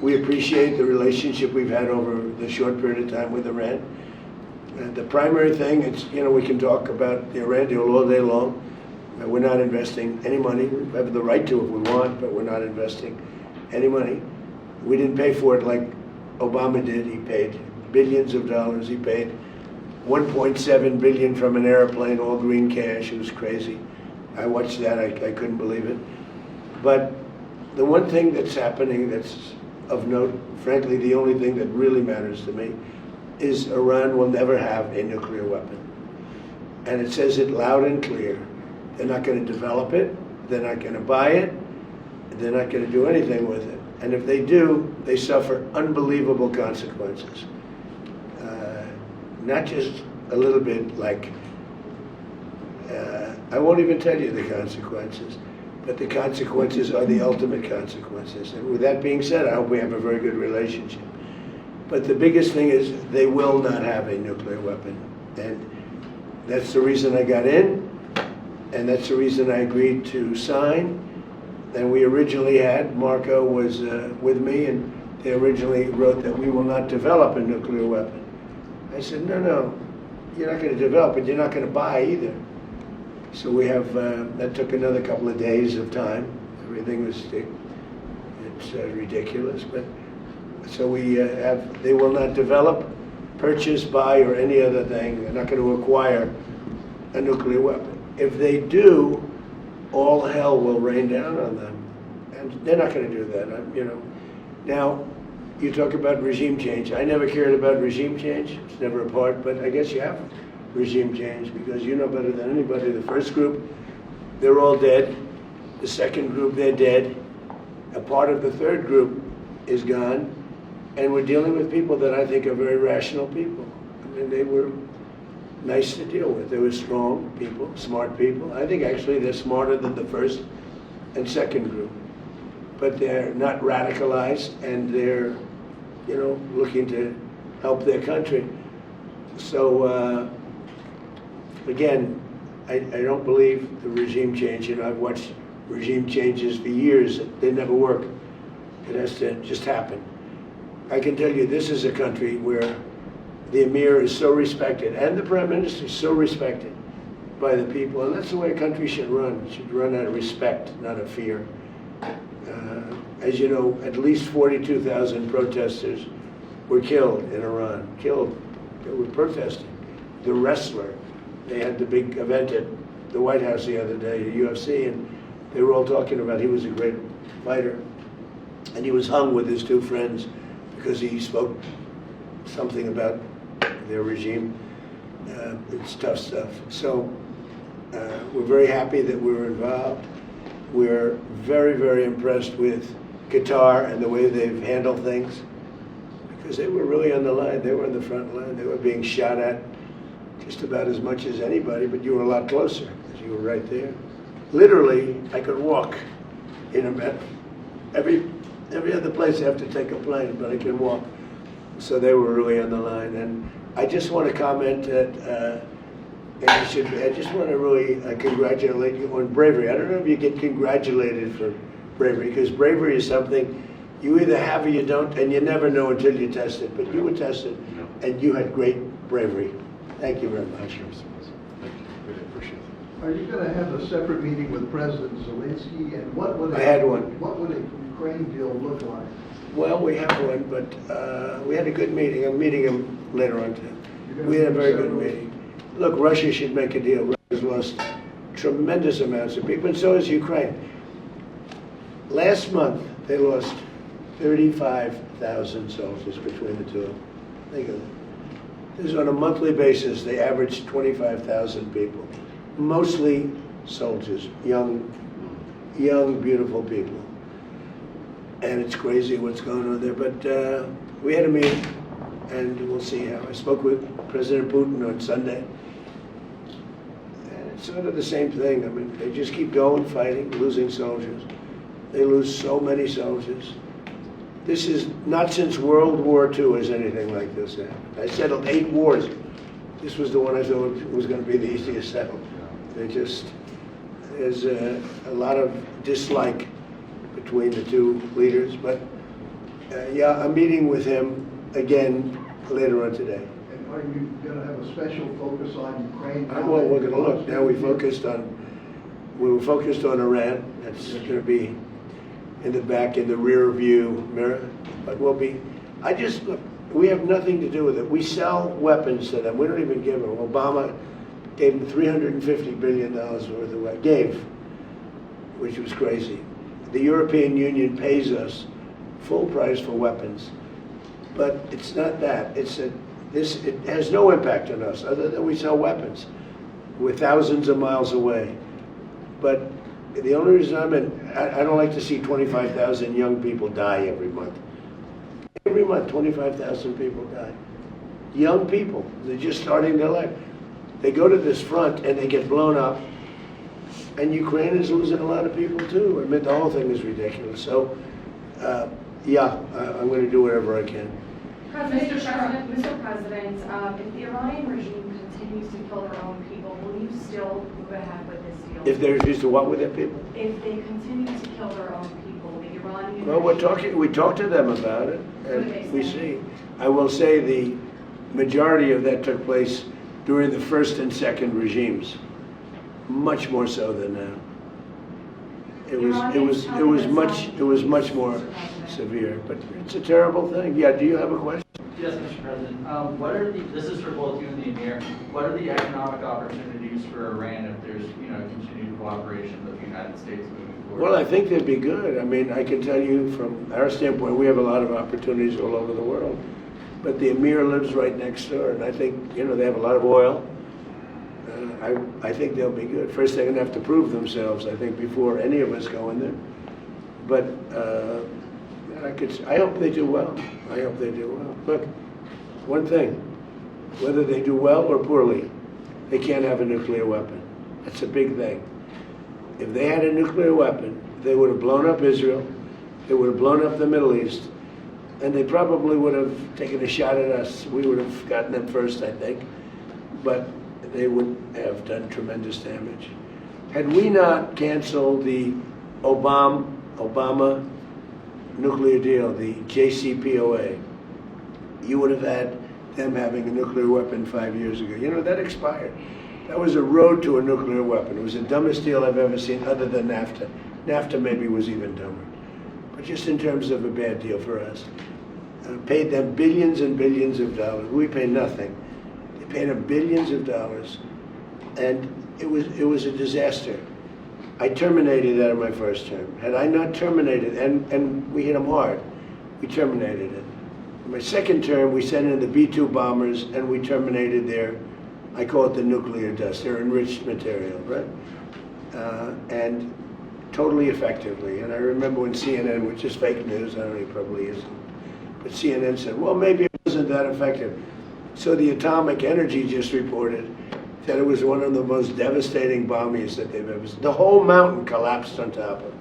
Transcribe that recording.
We appreciate the relationship we've had over the short period of time with Iran. The primary thing, it's, we can talk about the Iran deal all day long. We're not investing any money. We have the right to if we want, but we're not investing any money. We didn't pay for it like Obama did. He paid billions of dollars. He paid $1.7 billion from an airplane, all green cash. It was crazy. I watched that. I couldn't believe it. But the one thing that's happening that's of note, frankly, the only thing that really matters to me, is Iran will never have a nuclear weapon. And it says it loud and clear. They're not going to develop it. They're not going to buy it. They're not going to do anything with it. And if they do, they suffer unbelievable consequences. Not just a little bit like, I won't even tell you the consequences, but the consequences are the ultimate consequences. And with that being said, I hope we have a very good relationship. But the biggest thing is they will not have a nuclear weapon. And that's the reason I got in, and that's the reason I agreed to sign. And we originally had, Marco was with me, and they originally wrote that we will not develop a nuclear weapon. I said, no, you're not going to develop it, you're not going to buy either. So we have, that took another couple of days of time. Everything was, it's ridiculous, but so we have, they will not develop, purchase, buy, or any other thing. They're not going to acquire a nuclear weapon. If they do, all hell will rain down on them. And they're not going to do that, Now, you talk about regime change. I never cared about regime change. It's never a part, but I guess you have regime change because you know better than anybody. The first group, they're all dead. The second group, they're dead. A part of the third group is gone. And we're dealing with people that I think are very rational people. I mean, they were nice to deal with. They were strong people, smart people. I think actually they're smarter than the first and second group. But they're not radicalized, and they're, looking to help their country. So, again, I don't believe the regime change. I've watched regime changes for years. They never work. It has to just happen. I can tell you this is a country where the Emir is so respected, and the Prime Minister is so respected by the people, and that's the way a country should run. It should run out of respect, not of fear. As you know, at least 42,000 protesters were killed in Iran. Killed. They were protesting. The wrestler, they had the big event at the White House the other day, the UFC, and they were all talking about he was a great fighter. And he was hung with his two friends because he spoke something about their regime. It's tough stuff. So we're very happy that we were involved. We're very, very impressed with Qatar and the way they've handled things, because they were really on the line. They were in the front line. They were being shot at just about as much as anybody, but you were a lot closer because you were right there. Literally, I could walk in about every other place I have to take a plane, but I can walk. So they were really on the line. And I just want to comment that I just want to really congratulate you on bravery. I don't know if you get congratulated for bravery, because bravery is something you either have or you don't, and you never know until you test it. But you were tested, and you had great bravery. Thank you very much. Thank you. Really appreciate it. Are you going to have a separate meeting with President Zelensky, and what would I had one. What would a Ukraine deal look like? Well, we have one, but we had a good meeting. I'm meeting him later on today. We had a very good meeting. Look, Russia should make a deal. Russia's lost tremendous amounts of people, and so has Ukraine. Last month, they lost 35,000 soldiers between the two of them. Think of it. This is on a monthly basis. They average 25,000 people, mostly soldiers, young, beautiful people. And it's crazy what's going on there. But we had a meeting, and we'll see how. I spoke with President Putin on Sunday. And it's sort of the same thing. I mean, they just keep going, fighting, losing soldiers. They lose so many soldiers. This is not since World War II has anything like this happened. I settled 8 wars. This was the one I thought was going to be the easiest settled. There's a lot of dislike between the two leaders, but Yeah, I'm meeting with him again later on today. And are you going to have a special focus on Ukraine? Well, we're going to look. Now we were focused on Iran. That's going to be in the back, in the rear view mirror. But look, we have nothing to do with it. We sell weapons to them. We don't even give them. Obama gave them $350 billion worth of weapons. Which was crazy. The European Union pays us full price for weapons. But it's not that. It has no impact on us other than we sell weapons. We're thousands of miles away. But the only reason I don't like to see 25,000 young people die every month. Every month, 25,000 people die. Young people, they're just starting their life. They go to this front and they get blown up. And Ukraine is losing a lot of people too. I mean, the whole thing is ridiculous. So, yeah, I'm going to do whatever I can. Mr. President, if the Iranian regime continues to kill their own people, will you still move ahead with this deal? If they refuse to what with their people? If they continue to kill their own people, the Iranian Well, regime... we talk to them about it, and we see. I will say the majority of that took place during the first and second regimes, much more so than now. It was much more severe, but it's a terrible thing. Yeah, do you have a question? Yes, Mr. President. This is for both you and the Emir, what are the economic opportunities for Iran if there's, continued cooperation with the United States moving forward? Well, I think they'd be good. I mean, I can tell you from our standpoint, we have a lot of opportunities all over the world. But the Emir lives right next door, and I think, they have a lot of oil. I think they'll be good. First, they're going to have to prove themselves, I think, before any of us go in there. But I hope they do well. I hope they do well. Look, one thing, whether they do well or poorly, they can't have a nuclear weapon. That's a big thing. If they had a nuclear weapon, they would have blown up Israel, they would have blown up the Middle East, and they probably would have taken a shot at us. We would have gotten them first, I think. But they would have done tremendous damage. Had we not canceled the Obama nuclear deal, the JCPOA, you would have had them having a nuclear weapon 5 years ago. That expired. That was a road to a nuclear weapon. It was the dumbest deal I've ever seen other than NAFTA. NAFTA maybe was even dumber. But just in terms of a bad deal for us. Paid them billions and billions of dollars. We pay nothing. They paid them billions of dollars. And it was a disaster. I terminated that in my first term. Had I not terminated, and we hit them hard, we terminated it. In my second term, we sent in the B-2 bombers, and we terminated I call it the nuclear dust, their enriched material, right? And totally effectively. And I remember when CNN, which is fake news, I don't know, it probably isn't, but CNN said, well, maybe it wasn't that effective. So the Atomic Energy just reported that it was one of the most devastating bombings that they've ever seen. The whole mountain collapsed on top of it.